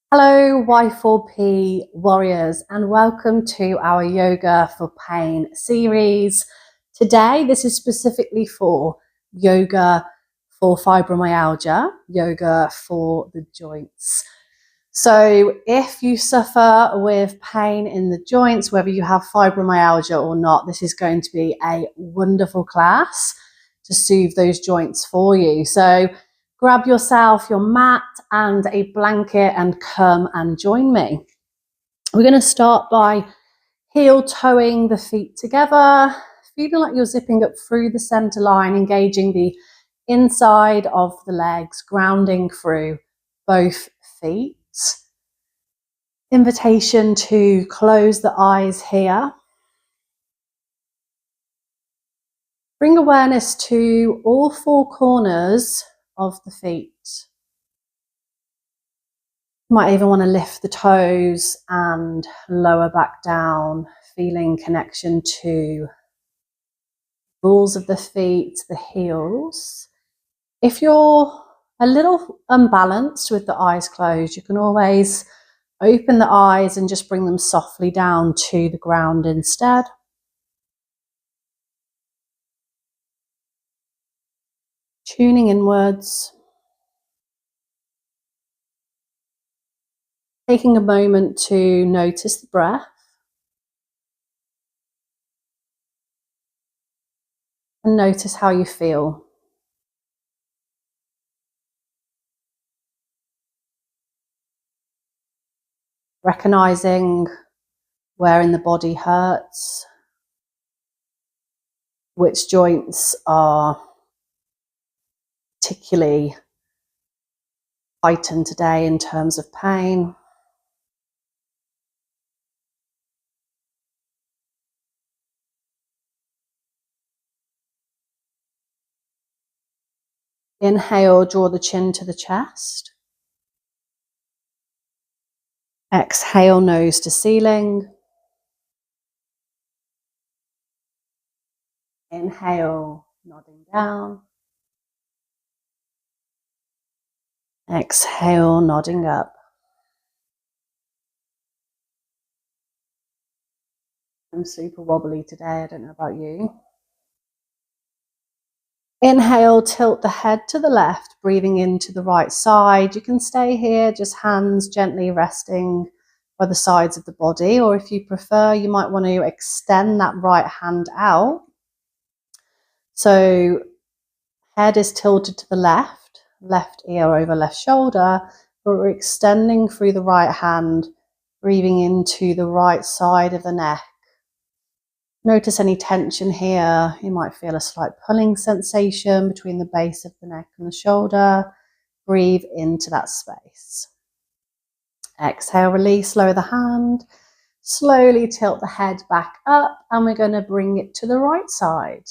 Hello, Y4P warriors, and welcome to our Yoga for Pain series. Today, this is specifically for yoga for fibromyalgia, yoga for the joints. So if you suffer with pain in the joints, whether you have fibromyalgia or not, this is going to be a wonderful class to soothe those joints for you. So grab yourself your mat and a blanket and come and join me. We're going to start by heel toeing the feet together, feeling like you're zipping up through the center line, engaging the inside of the legs, grounding through both feet. Invitation to close the eyes here. Bring awareness to all four corners of the feet. You might even want to lift the toes and lower back down, feeling connection to balls of the feet, the heels. If you're a little unbalanced with the eyes closed, you can always open the eyes and just bring them softly down to the ground instead. Tuning inwards. Taking a moment to notice the breath. And notice how you feel. Recognizing where in the body hurts, which joints are particularly heightened today in terms of pain. Inhale, draw the chin to the chest. Exhale, nose to ceiling. Inhale, nodding down. Exhale, nodding up. I'm super wobbly today, I don't know about you. Inhale, tilt the head to the left, breathing into the right side. You can stay here, just hands gently resting by the sides of the body, or if you prefer, you might want to extend that right hand out. So head is tilted to the left, left ear over left shoulder, but we're extending through the right hand, breathing into the right side of the neck. Notice any tension here. You might feel a slight pulling sensation between the base of the neck and the shoulder. Breathe into that space. Exhale, release, lower the hand. Slowly tilt the head back up, and we're going to bring it to the right side.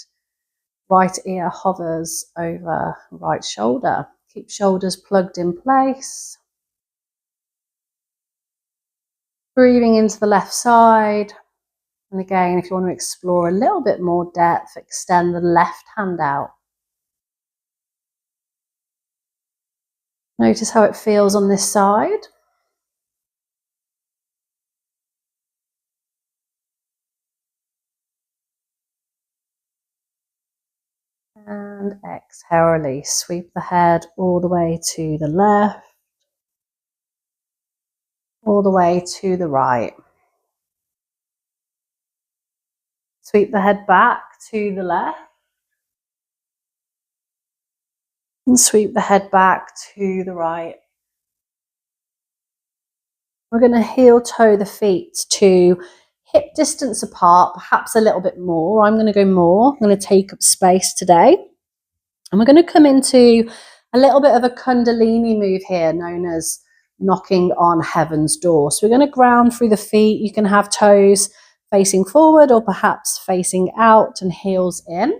Right ear hovers over right shoulder. Keep shoulders plugged in place. Breathing into the left side. And again, if you want to explore a little bit more depth, extend the left hand out. Notice how it feels on this side. And exhale, release. Sweep the head all the way to the left, all the way to the right. Sweep the head back to the left. And sweep the head back to the right. We're going to heel toe the feet to hip distance apart, perhaps a little bit more. I'm going to go more. I'm going to take up space today. And we're going to come into a little bit of a Kundalini move here, known as knocking on heaven's door. So we're going to ground through the feet. You can have toes facing forward or perhaps facing out and heels in.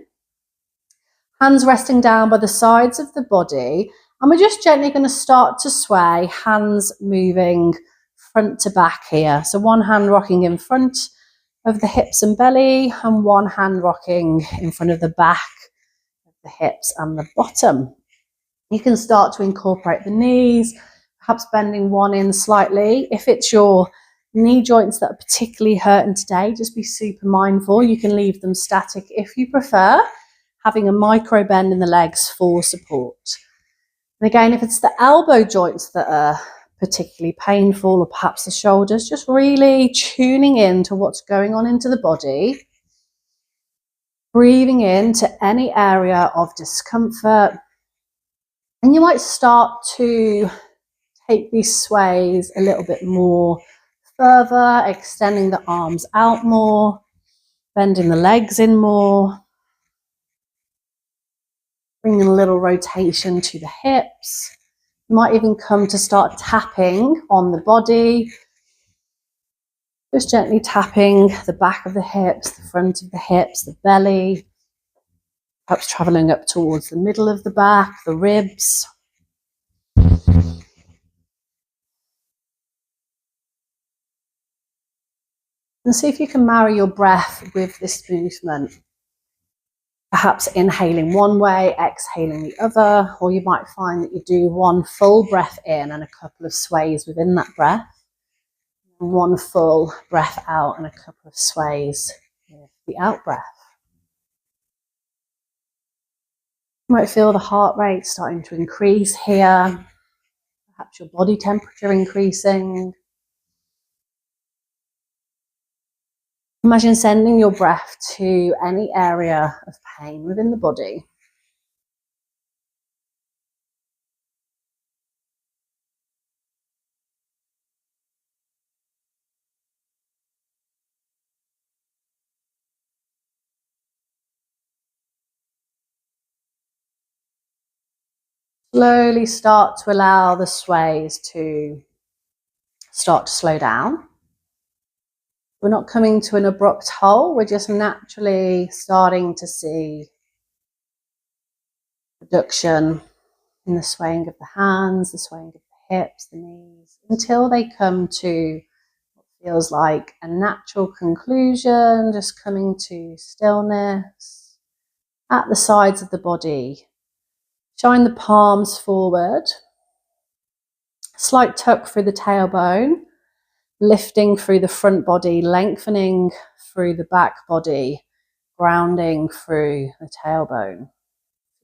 Hands resting down by the sides of the body. And we're just gently going to start to sway, hands moving front to back here. So one hand rocking in front of the hips and belly, and one hand rocking in front of the back of the hips and the bottom. You can start to incorporate the knees, perhaps bending one in slightly. If it's your knee joints that are particularly hurting today, just be super mindful. You can leave them static if you prefer, having a micro bend in the legs for support. And again, if it's the elbow joints that are particularly painful, or perhaps the shoulders, just really tuning in to what's going on into the body, breathing into any area of discomfort. And you might start to take these sways a little bit more further, extending the arms out more, bending the legs in more, bringing a little rotation to the hips. You might even come to start tapping on the body, just gently tapping the back of the hips, the front of the hips, the belly, perhaps traveling up towards the middle of the back, the ribs. And see if you can marry your breath with this movement. Perhaps inhaling one way, exhaling the other, or you might find that you do one full breath in and a couple of sways within that breath, and one full breath out and a couple of sways with the out breath. You might feel the heart rate starting to increase here, perhaps your body temperature increasing. Imagine sending your breath to any area of pain within the body. Slowly start to allow the sways to start to slow down. We're not coming to an abrupt halt, we're just naturally starting to see reduction in the swaying of the hands, the swaying of the hips, the knees, until they come to what feels like a natural conclusion, just coming to stillness at the sides of the body. Shine the palms forward, slight tuck through the tailbone, lifting through the front body, lengthening through the back body, grounding through the tailbone.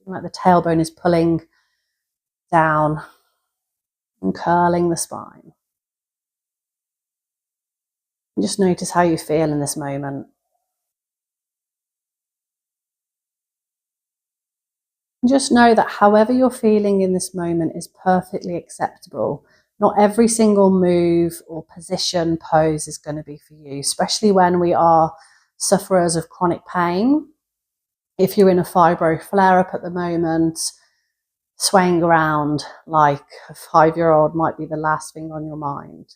Like the tailbone is pulling down and curling the spine. And just notice how you feel in this moment. And just know that however you're feeling in this moment is perfectly acceptable. Not every single move or position, pose is going to be for you, especially when we are sufferers of chronic pain. If you're in a fibro flare-up at the moment, swaying around like a 5-year-old might be the last thing on your mind.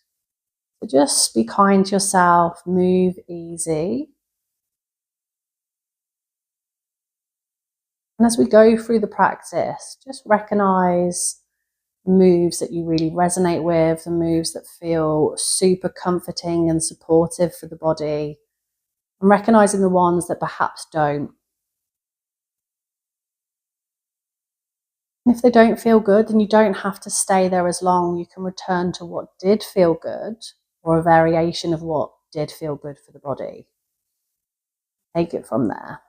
So just be kind to yourself, move easy. And as we go through the practice, just recognize moves that you really resonate with, the moves that feel super comforting and supportive for the body, and recognizing the ones that perhaps don't. And if they don't feel good, then you don't have to stay there as long. You can return to what did feel good, or a variation of what did feel good for the body. Take it from there.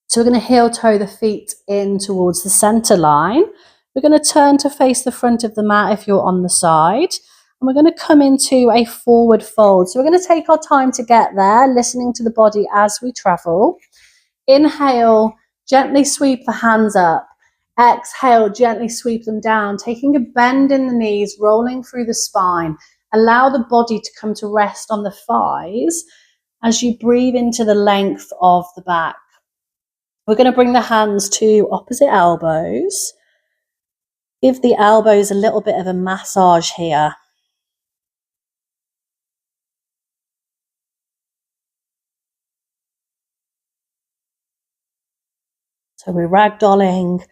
So we're going to heel toe the feet in towards the center line. We're going to turn to face the front of the mat if you're on the side. And we're going to come into a forward fold. So we're going to take our time to get there, listening to the body as we travel. Inhale, gently sweep the hands up. Exhale, gently sweep them down, taking a bend in the knees, rolling through the spine. Allow the body to come to rest on the thighs as you breathe into the length of the back. We're going to bring the hands to opposite elbows. Give the elbows a little bit of a massage here. So we're ragdolling,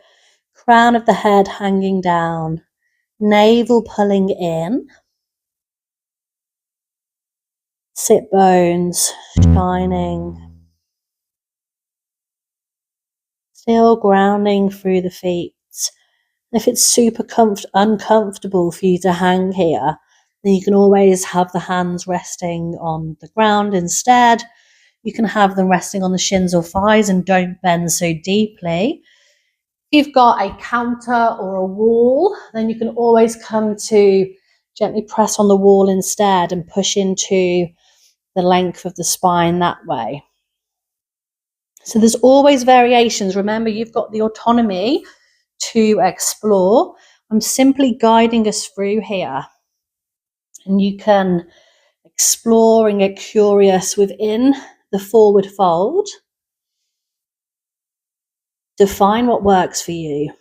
crown of the head hanging down, navel pulling in, sit bones shining, still grounding through the feet. If it's super uncomfortable for you to hang here, then you can always have the hands resting on the ground instead. You can have them resting on the shins or thighs and don't bend so deeply. If you've got a counter or a wall, then you can always come to gently press on the wall instead and push into the length of the spine that way. So there's always variations. Remember, you've got the autonomy to explore. I'm simply guiding us through here. And you can explore and get curious within the forward fold. Define what works for you.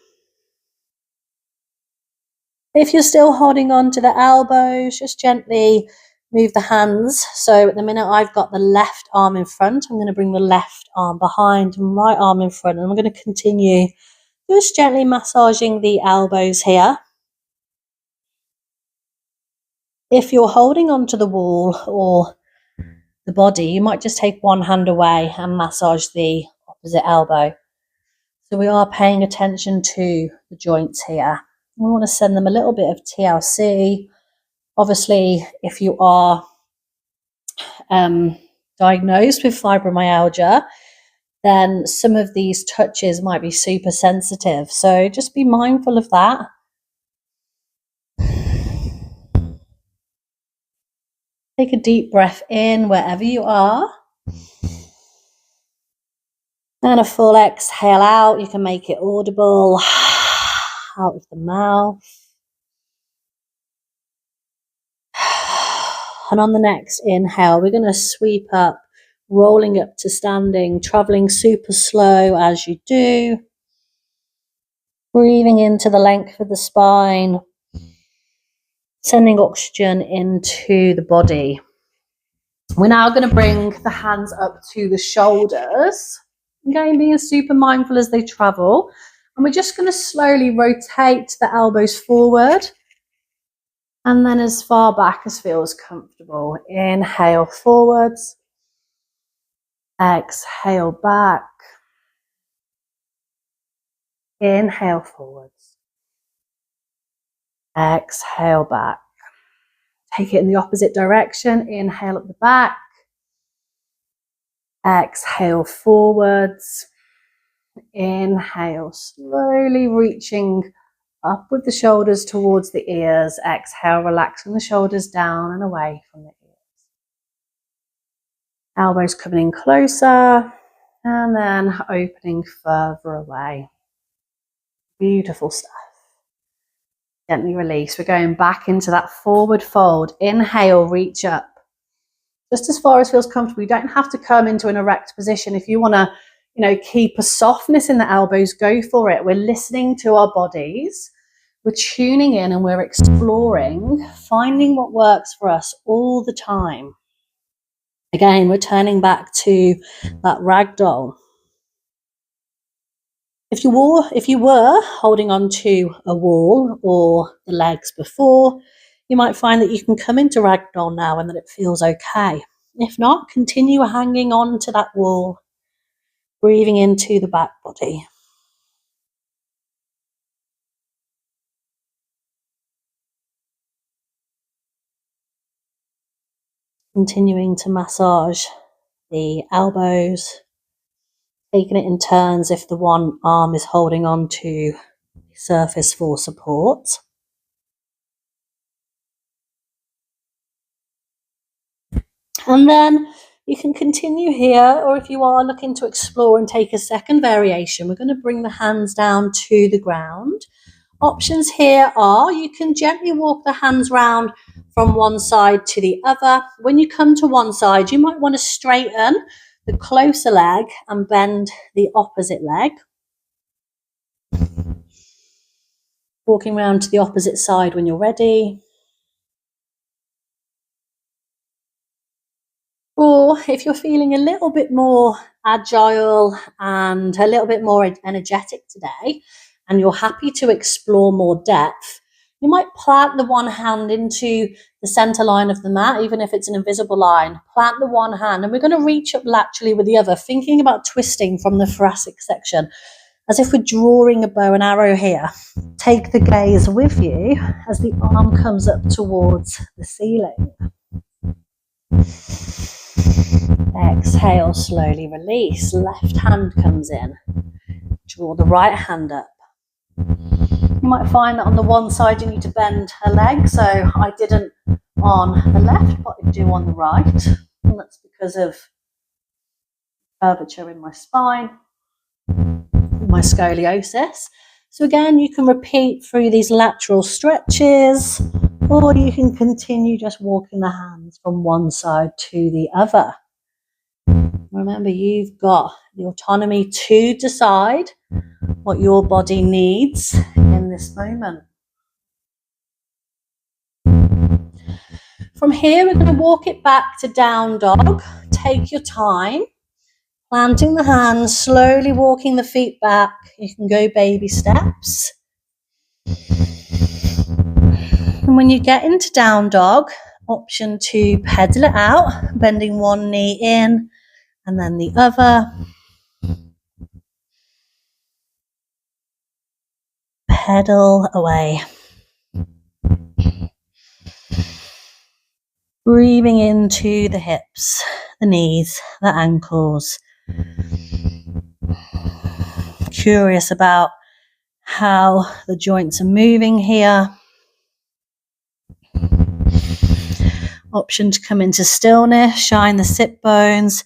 If you're still holding on to the elbows, just gently move the hands. So at the minute I've got the left arm in front, I'm going to bring the left arm behind and right arm in front. And I'm going to continue just gently massaging the elbows here. If you're holding onto the wall or the body, you might just take one hand away and massage the opposite elbow. So we are paying attention to the joints here. We want to send them a little bit of TLC. Obviously, if you are diagnosed with fibromyalgia, then some of these touches might be super sensitive. So just be mindful of that. Take a deep breath in wherever you are. And a full exhale out. You can make it audible out of the mouth. And on the next inhale, we're going to sweep up, rolling up to standing, traveling super slow as you do. Breathing into the length of the spine, sending oxygen into the body. We're now going to bring the hands up to the shoulders. Again, being super mindful as they travel. And we're just going to slowly rotate the elbows forward. And then as far back as feels comfortable. Inhale forwards. Exhale back. Inhale forwards. Exhale back. Take it in the opposite direction. Inhale at the back. Exhale forwards. Inhale, slowly reaching up with the shoulders towards the ears. Exhale, relaxing the shoulders down and away from the ears. Elbows coming in closer and then opening further away. Beautiful stuff. Gently release. We're going back into that forward fold. Inhale, reach up. Just as far as feels comfortable. You don't have to come into an erect position. If you want to, keep a softness in the elbows, go for it. We're listening to our bodies. We're tuning in and we're exploring, finding what works for us all the time. Again, we're turning back to that ragdoll. If you were holding on to a wall or the legs before, you might find that you can come into ragdoll now and that it feels okay. If not, continue hanging on to that wall, breathing into the back body. Continuing to massage the elbows, taking it in turns if the one arm is holding on to the surface for support. And then you can continue here, or if you are looking to explore and take a second variation, we're going to bring the hands down to the ground. Options here are you can gently walk the hands round from one side to the other. When you come to one side, you might want to straighten the closer leg and bend the opposite leg. Walking around to the opposite side when you're ready. Or if you're feeling a little bit more agile and a little bit more energetic today, and you're happy to explore more depth, you might plant the one hand into the center line of the mat, even if it's an invisible line. Plant the one hand, and we're going to reach up laterally with the other, thinking about twisting from the thoracic section. as if we're drawing a bow and arrow here. Take the gaze with you as the arm comes up towards the ceiling. Exhale, slowly release. Left hand comes in. Draw the right hand up. You might find that on the one side you need to bend a leg, so I didn't on the left, but I do on the right. And that's because of curvature in my spine, my scoliosis. So again, you can repeat through these lateral stretches, or you can continue just walking the hands from one side to the other. Remember, you've got the autonomy to decide what your body needs in this moment. From here, we're going to walk it back to down dog. Take your time, planting the hands, slowly walking the feet back. You can go baby steps. And when you get into down dog, option to pedal it out, bending one knee in and then the other. Pedal away. Breathing into the hips, the knees, the ankles. Curious about how the joints are moving here. Option to come into stillness, shine the sit bones,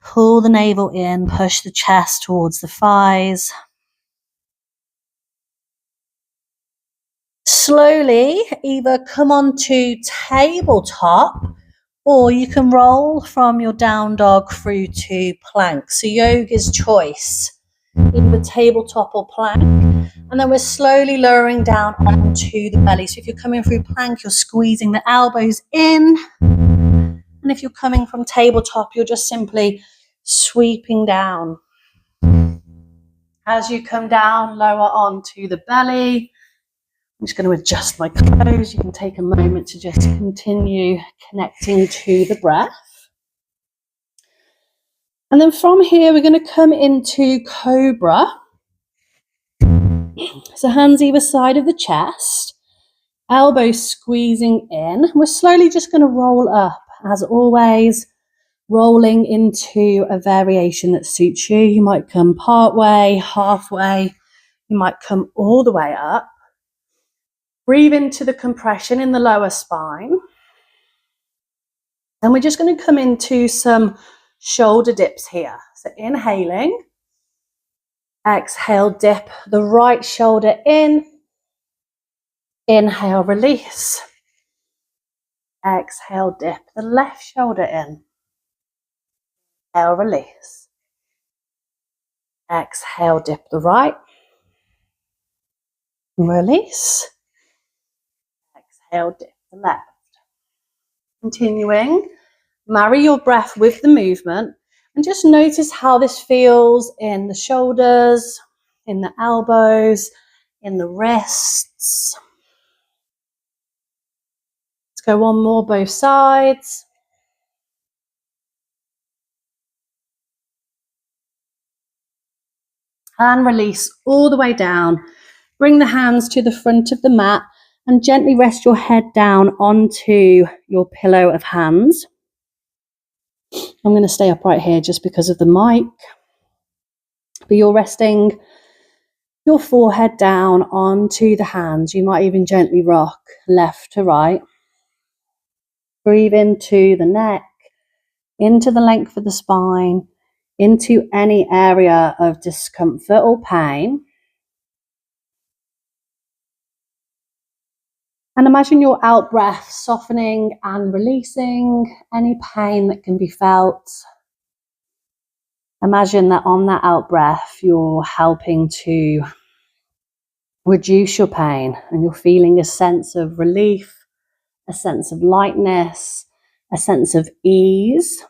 pull the navel in, push the chest towards the thighs. Slowly, either come onto tabletop, or you can roll from your down dog through to plank. So yoga's choice, either tabletop or plank. And then we're slowly lowering down onto the belly. So if you're coming through plank, you're squeezing the elbows in. And if you're coming from tabletop, you're just simply sweeping down. As you come down, lower onto the belly. I'm just going to adjust my clothes. You can take a moment to just continue connecting to the breath. And then from here, we're going to come into cobra. So hands either side of the chest, elbows squeezing in. We're slowly just going to roll up, as always, rolling into a variation that suits you. You might come part way, halfway. You might come all the way up. Breathe into the compression in the lower spine. And we're just going to come into some shoulder dips here. So inhaling. Exhale, dip the right shoulder in. Inhale, release. Exhale, dip the left shoulder in. Exhale, release. Exhale, dip the right. Release. Exhale, dip the left. Continuing, marry your breath with the movement and just notice how this feels in the shoulders, in the elbows, in the wrists. Let's go one more, both sides. And release all the way down. Bring the hands to the front of the mat and gently rest your head down onto your pillow of hands. I'm going to stay upright here just because of the mic. But you're resting your forehead down onto the hands. You might even gently rock left to right. Breathe into the neck, into the length of the spine, into any area of discomfort or pain. And imagine your out breath softening and releasing any pain that can be felt. Imagine that on that out breath, you're helping to reduce your pain and you're feeling a sense of relief, a sense of lightness, a sense of ease.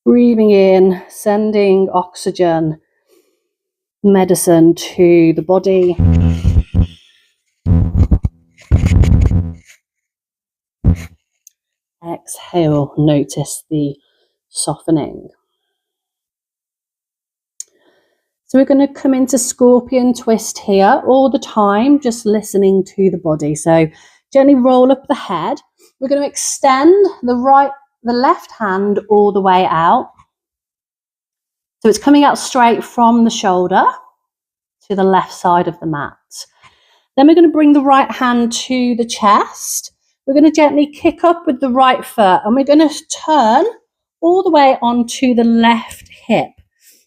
Breathing in, sending oxygen, medicine to the body. Exhale, notice the softening. So we're going to come into scorpion twist here all the time, just listening to the body. So gently roll up the head. We're going to extend the left hand all the way out. So it's coming out straight from the shoulder to the left side of the mat. Then we're going to bring the right hand to the chest. We're going to gently kick up with the right foot, and we're going to turn all the way onto the left hip.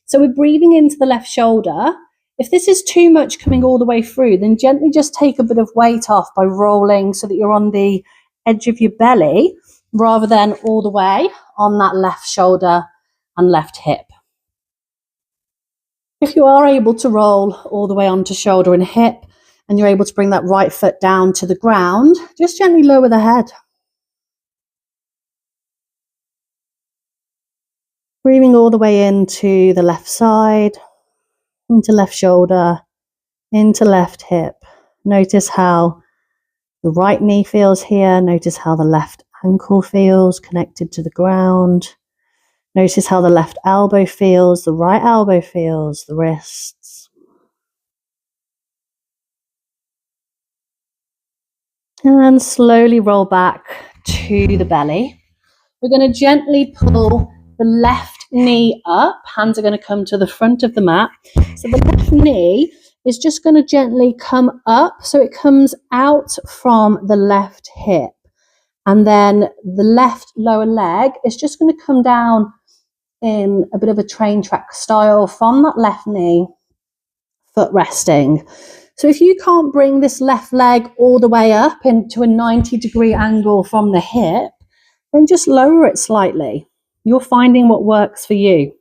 So we're breathing into the left shoulder. If this is too much coming all the way through, then gently just take a bit of weight off by rolling so that you're on the edge of your belly rather than all the way on that left shoulder and left hip. If you are able to roll all the way onto shoulder and hip, and you're able to bring that right foot down to the ground, just gently lower the head. Breathing all the way into the left side, into left shoulder, into left hip. Notice how the right knee feels here. Notice how the left ankle feels connected to the ground. Notice how the left elbow feels, the right elbow feels, the wrists. And slowly roll back to the belly. We're going to gently pull the left knee up. Hands are going to come to the front of the mat. So the left knee is just going to gently come up. So it comes out from the left hip. And then the left lower leg is just going to come down in a bit of a train track style from that left knee, foot resting. So if you can't bring this left leg all the way up into a 90-degree angle from the hip, then just lower it slightly. You're finding what works for you.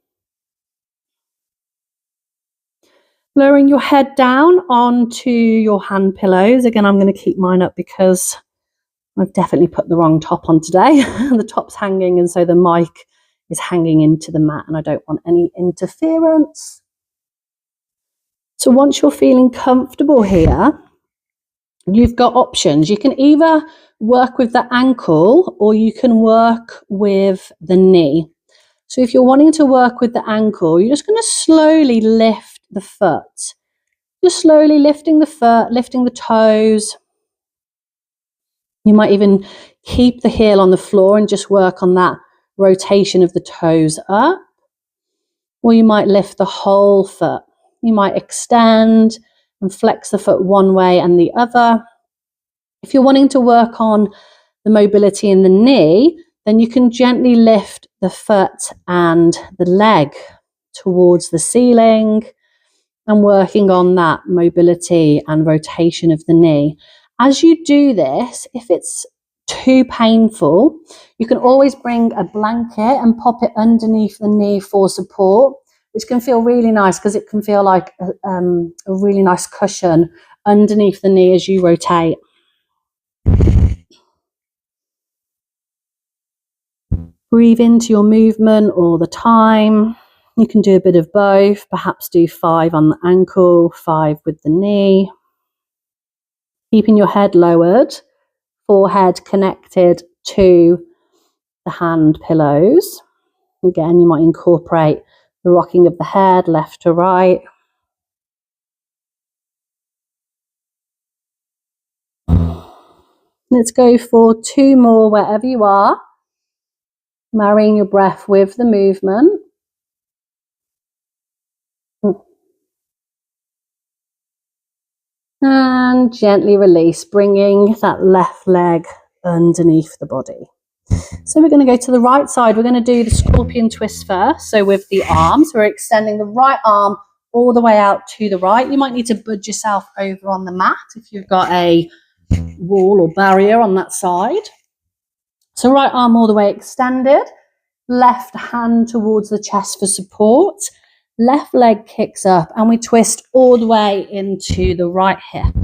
Lowering your head down onto your hand pillows. Again, I'm going to keep mine up because I've definitely put the wrong top on today. The top's hanging, and so the mic is hanging into the mat, and I don't want any interference. So once you're feeling comfortable here, you've got options. You can either work with the ankle or you can work with the knee. So if you're wanting to work with the ankle, you're just going to slowly lift the foot. Just slowly lifting the foot, lifting the toes. You might even keep the heel on the floor and just work on that rotation of the toes up. Or you might lift the whole foot. You might extend and flex the foot one way and the other. If you're wanting to work on the mobility in the knee, then you can gently lift the foot and the leg towards the ceiling and working on that mobility and rotation of the knee. As you do this, if it's too painful, you can always bring a blanket and pop it underneath the knee for support, which can feel really nice because it can feel like a really nice cushion underneath the knee as you rotate. Breathe into your movement all the time. You can do a bit of both, perhaps do 5 on the ankle, 5 with the knee. Keeping your head lowered, forehead connected to the hand pillows. Again, you might incorporate the rocking of the head left to right. Let's go for 2 more wherever you are, marrying your breath with the movement. And gently release, bringing that left leg underneath the body. So we're going to go to the right side. We're going to do the scorpion twist first. So with the arms, we're extending the right arm all the way out to the right. You might need to budge yourself over on the mat if you've got a wall or barrier on that side. So right arm all the way extended, left hand towards the chest for support, left leg kicks up, and we twist all the way into the right hip.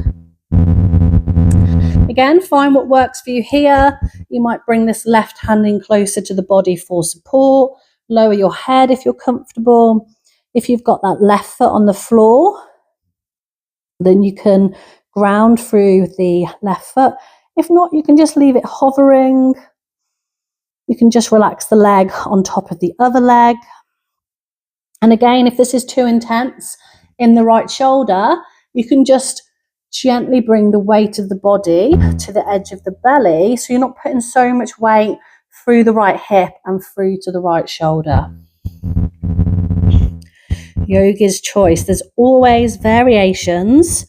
Again, find what works for you here. You might bring this left hand in closer to the body for support. Lower your head if you're comfortable. If you've got that left foot on the floor, then you can ground through the left foot. If not, you can just leave it hovering. You can just relax the leg on top of the other leg. And again, if this is too intense, in the right shoulder, you can just gently bring the weight of the body to the edge of the belly, so you're not putting so much weight through the right hip and through to the right shoulder. Yoga's choice. There's always variations.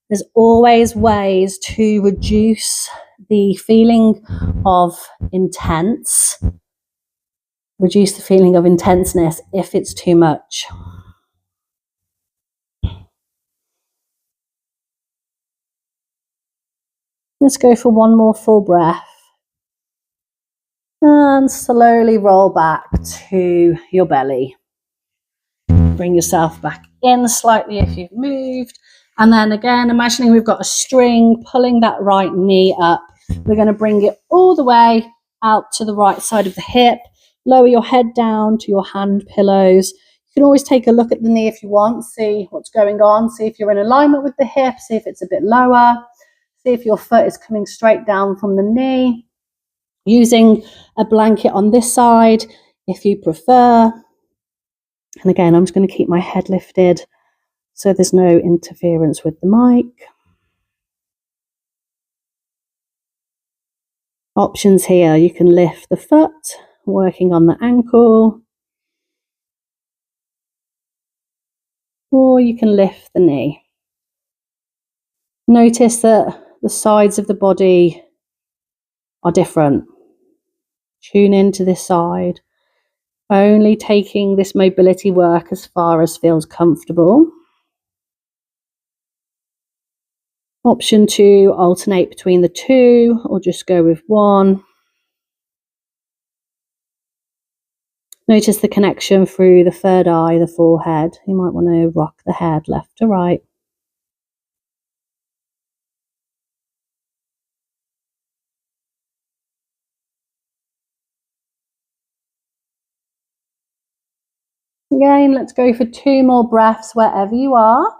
There's always ways to reduce the feeling of intenseness if it's too much. Let's go for one more full breath. And slowly roll back to your belly. Bring yourself back in slightly if you've moved. And then again, imagining we've got a string, pulling that right knee up. We're going to bring it all the way out to the right side of the hip. Lower your head down to your hand pillows. You can always take a look at the knee if you want, see what's going on, see if you're in alignment with the hip, see if it's a bit lower, see if your foot is coming straight down from the knee. Using a blanket on this side if you prefer. And again, I'm just going to keep my head lifted so there's no interference with the mic. Options here, you can lift the foot, working on the ankle, or you can lift the knee. Notice that the sides of the body are different. Tune into this side, only taking this mobility work as far as feels comfortable. Option 2, alternate between the two or just go with one. Notice the connection through the third eye, the forehead. You might want to rock the head left to right. Again, let's go for 2 more breaths wherever you are.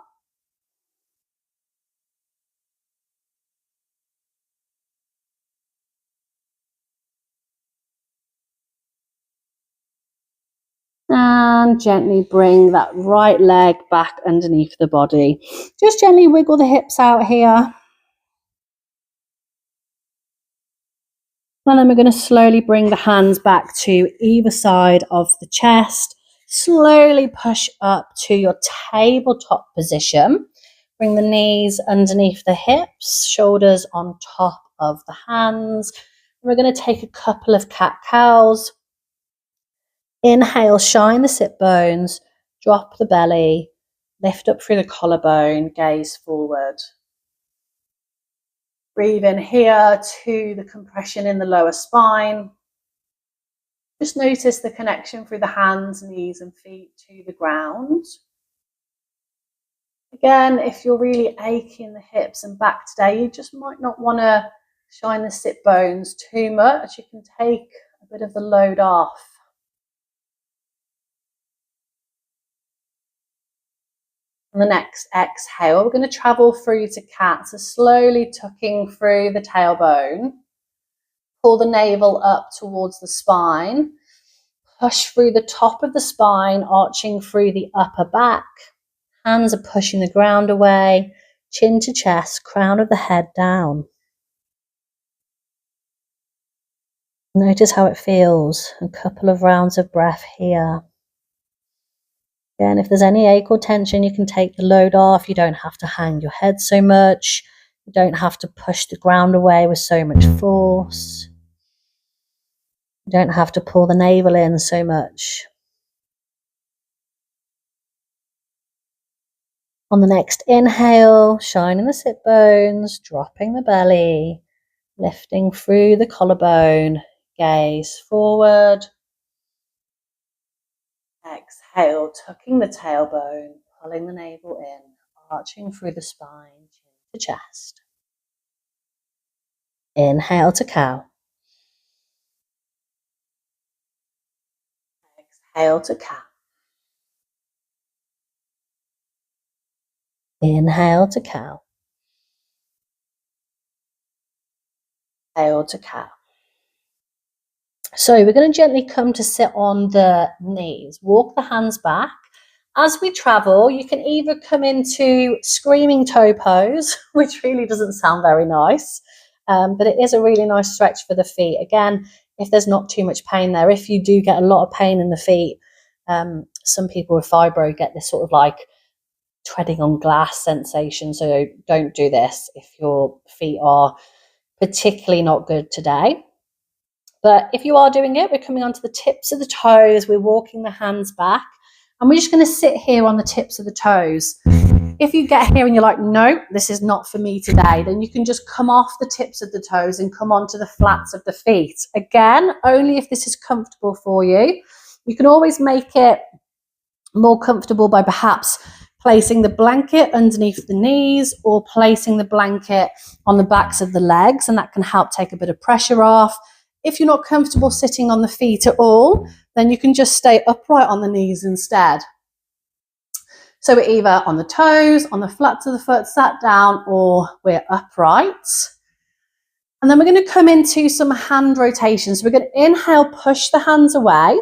And gently bring that right leg back underneath the body. Just gently wiggle the hips out here. And then we're going to slowly bring the hands back to either side of the chest. Slowly push up to your tabletop position. Bring the knees underneath the hips, shoulders on top of the hands. We're going to take a couple of cat-cows. Inhale, shine the sit bones, drop the belly, lift up through the collarbone, gaze forward. Breathe in here to the compression in the lower spine. Just notice the connection through the hands, knees and feet to the ground. Again, if you're really achy in the hips and back today, you just might not want to shine the sit bones too much. You can take a bit of the load off. On the next exhale, we're going to travel through to cat. So slowly tucking through the tailbone. Pull the navel up towards the spine. Push through the top of the spine, arching through the upper back. Hands are pushing the ground away. Chin to chest, crown of the head down. Notice how it feels. A couple of rounds of breath here. Again, if there's any ache or tension, you can take the load off. You don't have to hang your head so much. You don't have to push the ground away with so much force. You don't have to pull the navel in so much. On the next inhale, shining the sit bones, dropping the belly, lifting through the collarbone, gaze forward. Exhale, tucking the tailbone, pulling the navel in, arching through the spine, chin to chest. Inhale to cow. Exhale to cow. Inhale to cow. Exhale to cow. So we're going to gently come to sit on the knees. Walk the hands back As we travel, you can either come into screaming toe pose, which really doesn't sound very nice, but it is a really nice stretch for the feet. Again, if there's not too much pain there, if you do get a lot of pain in the feet, some people with fibro get this sort of like treading on glass sensation. So don't do this if your feet are particularly not good today. But if you are doing it, we're coming onto the tips of the toes, we're walking the hands back, and we're just going to sit here on the tips of the toes. If you get here and you're like, no, this is not for me today, then you can just come off the tips of the toes and come onto the flats of the feet. Again, only if this is comfortable for you. You can always make it more comfortable by perhaps placing the blanket underneath the knees or placing the blanket on the backs of the legs, and that can help take a bit of pressure off. If you're not comfortable sitting on the feet at all, then you can just stay upright on the knees instead. So we're either on the toes, on the flats of the foot, sat down, or we're upright. And then we're going to come into some hand rotations. So we're going to inhale, push the hands away.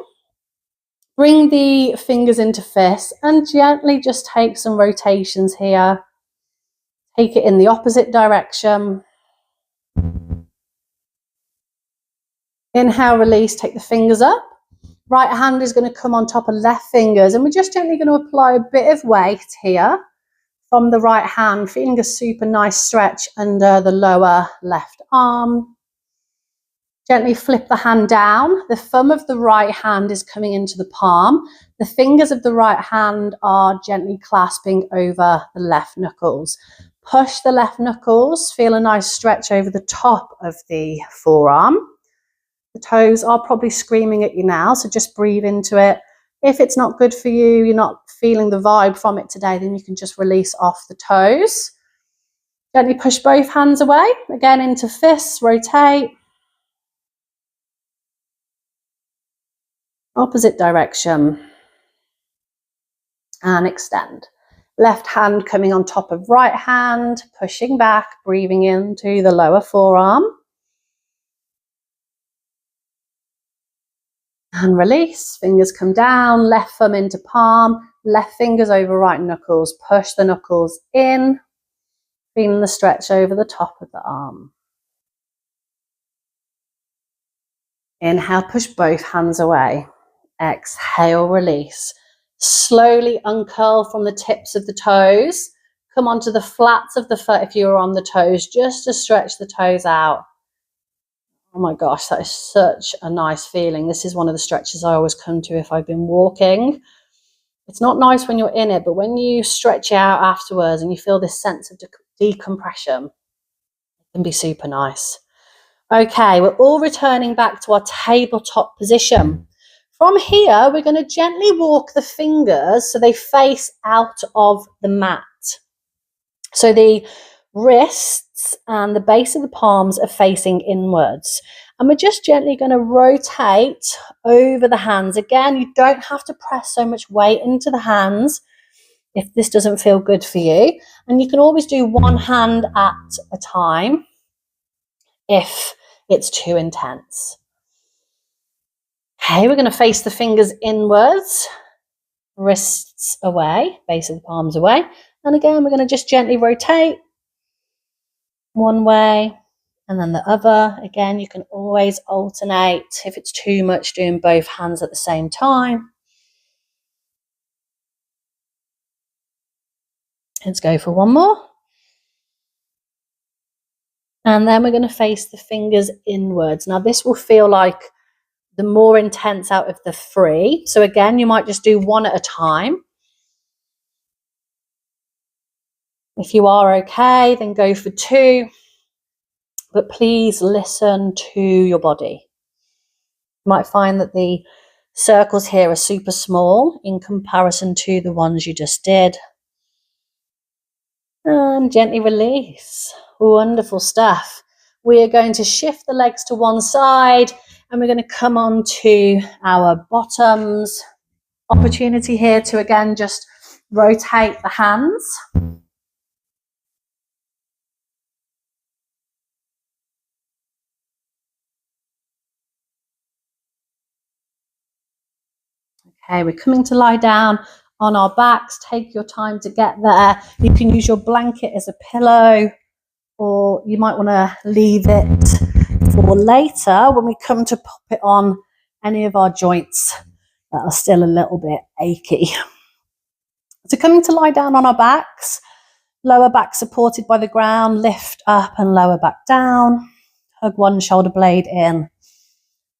Bring the fingers into fists and gently just take some rotations here. Take it in the opposite direction. Inhale, release, take the fingers up. Right hand is going to come on top of left fingers, and we're just gently going to apply a bit of weight here from the right hand, feeling a super nice stretch under the lower left arm. Gently flip the hand down. The thumb of the right hand is coming into the palm. The fingers of the right hand are gently clasping over the left knuckles. Push the left knuckles. Feel a nice stretch over the top of the forearm. The toes are probably screaming at you now, so just breathe into it. If it's not good for you, you're not feeling the vibe from it today, then you can just release off the toes. Gently push both hands away. Again, into fists, rotate. Opposite direction. And extend. Left hand coming on top of right hand, pushing back, breathing into the lower forearm. And release, fingers come down, left thumb into palm, left fingers over right knuckles, push the knuckles in, feeling the stretch over the top of the arm. Inhale, push both hands away. Exhale, release. Slowly uncurl from the tips of the toes. Come onto the flats of the foot if you're on the toes, just to stretch the toes out. Oh my gosh, that is such a nice feeling. This is one of the stretches I always come to if I've been walking. It's not nice when you're in it, but when you stretch out afterwards and you feel this sense of decompression, it can be super nice. Okay, we're all returning back to our tabletop position. From here, we're going to gently walk the fingers so they face out of the mat. So the wrists and the base of the palms are facing inwards. And we're just gently going to rotate over the hands. Again, you don't have to press so much weight into the hands if this doesn't feel good for you. And you can always do one hand at a time if it's too intense. Okay, we're going to face the fingers inwards, wrists away, base of the palms away. And again, we're going to just gently rotate one way and then the other. Again, you can always alternate if it's too much doing both hands at the same time. Let's go for one more. And then we're going to face the fingers inwards. Now this will feel like the more intense out of the three. So again, you might just do one at a time. If you are okay, then go for two. But please listen to your body. You might find that the circles here are super small in comparison to the ones you just did. And gently release. Wonderful stuff. We are going to shift the legs to one side and we're going to come on to our bottoms. Opportunity here to again just rotate the hands. Okay, we're coming to lie down on our backs. Take your time to get there. You can use your blanket as a pillow, or you might want to leave it for later when we come to pop it on any of our joints that are still a little bit achy. So coming to lie down on our backs, lower back supported by the ground, lift up and lower back down, hug one shoulder blade in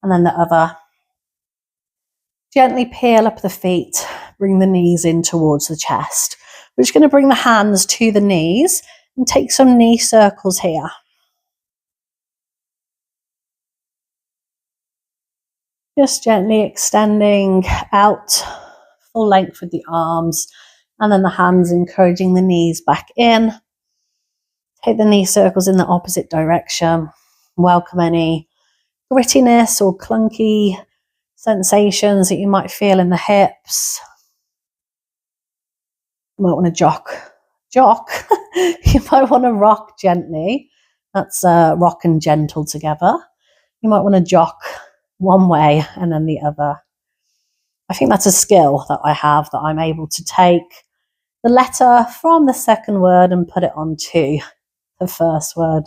and then the other. Gently peel up the feet, bring the knees in towards the chest. We're just going to bring the hands to the knees and take some knee circles here. Just gently extending out full length with the arms and then the hands encouraging the knees back in. Take the knee circles in the opposite direction. Welcome any grittiness or clunky sensations that you might feel in the hips. You might want to jock. You might want to rock gently. That's rock and gentle together. You might want to jock one way and then the other. I think that's a skill that I have, that I'm able to take the letter from the second word and put it onto the first word.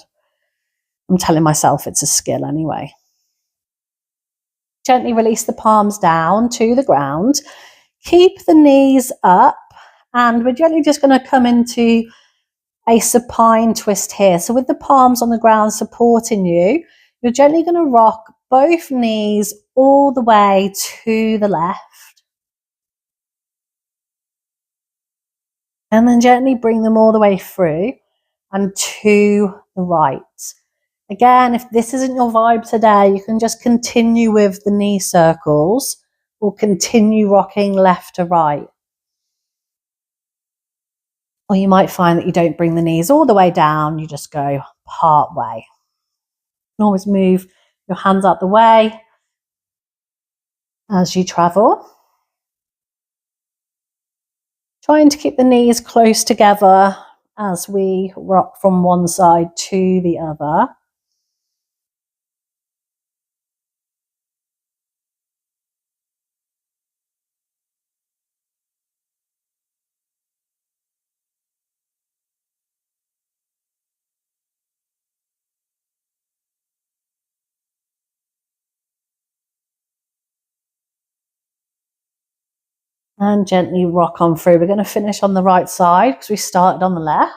I'm telling myself it's a skill anyway. Gently release the palms down to the ground. Keep the knees up, and we're gently just going to come into a supine twist here. So with the palms on the ground supporting you, you're gently going to rock both knees all the way to the left. And then gently bring them all the way through and to the right. Again, if this isn't your vibe today, you can just continue with the knee circles or continue rocking left to right. Or you might find that you don't bring the knees all the way down, you just go part way. You can always move your hands out the way as you travel. Trying to keep the knees close together as we rock from one side to the other. And gently rock on through. We're going to finish on the right side because we started on the left.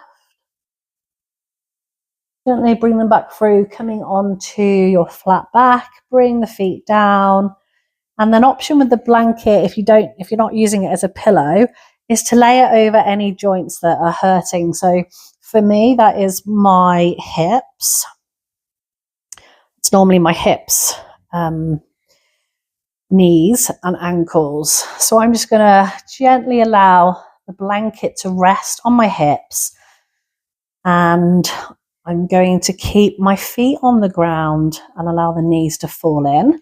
Gently bring them back through, coming onto your flat back. Bring the feet down. And then option with the blanket, if you're not using it as a pillow, is to lay it over any joints that are hurting. So for me, that is my hips. It's normally my hips, knees and ankles. So I'm just going to gently allow the blanket to rest on my hips, and I'm going to keep my feet on the ground and allow the knees to fall in,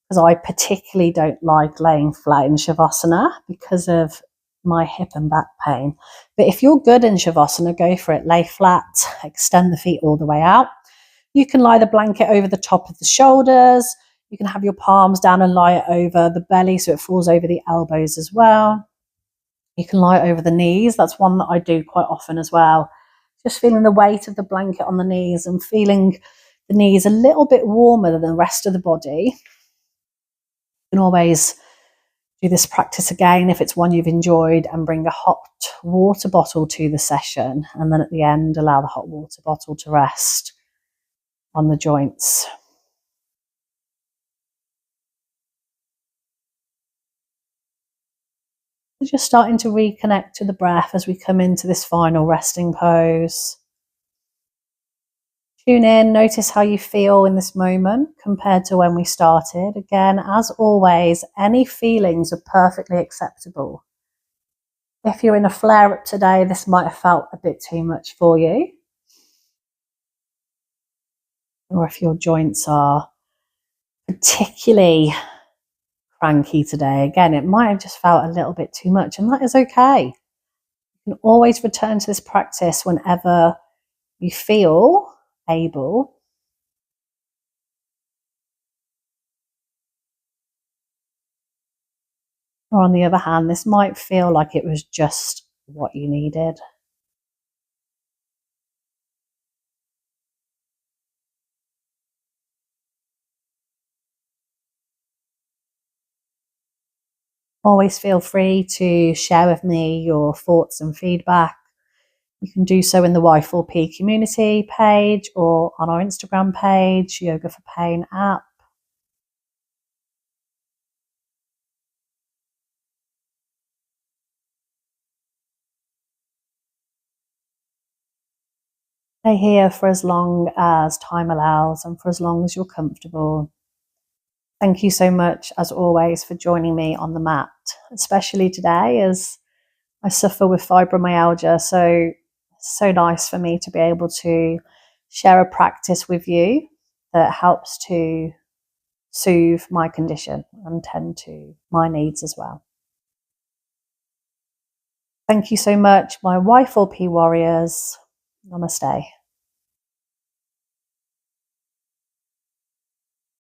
because I particularly don't like laying flat in Shavasana because of my hip and back pain. But if you're good in Shavasana, go for it. Lay flat, extend the feet all the way out. You can lie the blanket over the top of the shoulders. You can have your palms down and lie it over the belly so it falls over the elbows as well. You can lie it over the knees. That's one that I do quite often as well. Just feeling the weight of the blanket on the knees and feeling the knees a little bit warmer than the rest of the body. You can always do this practice again if it's one you've enjoyed, and bring a hot water bottle to the session, and then at the end allow the hot water bottle to rest on the joints. We're just starting to reconnect to the breath as we come into this final resting pose. Tune in, notice how you feel in this moment compared to when we started. Again, as always, any feelings are perfectly acceptable. If you're in a flare-up today, this might have felt a bit too much for you. Or if your joints are particularly cranky today, again, it might have just felt a little bit too much, and that is okay. You can always return to this practice whenever you feel able. Or on the other hand, this might feel like it was just what you needed. Always feel free to share with me your thoughts and feedback. You can do so in the Y4P community page or on our Instagram page, Yoga for Pain app. Stay here for as long as time allows and for as long as you're comfortable. Thank you so much, as always, for joining me on the mat, especially today as I suffer with fibromyalgia. So nice for me to be able to share a practice with you that helps to soothe my condition and tend to my needs as well. Thank you so much, my Y4P warriors. Namaste.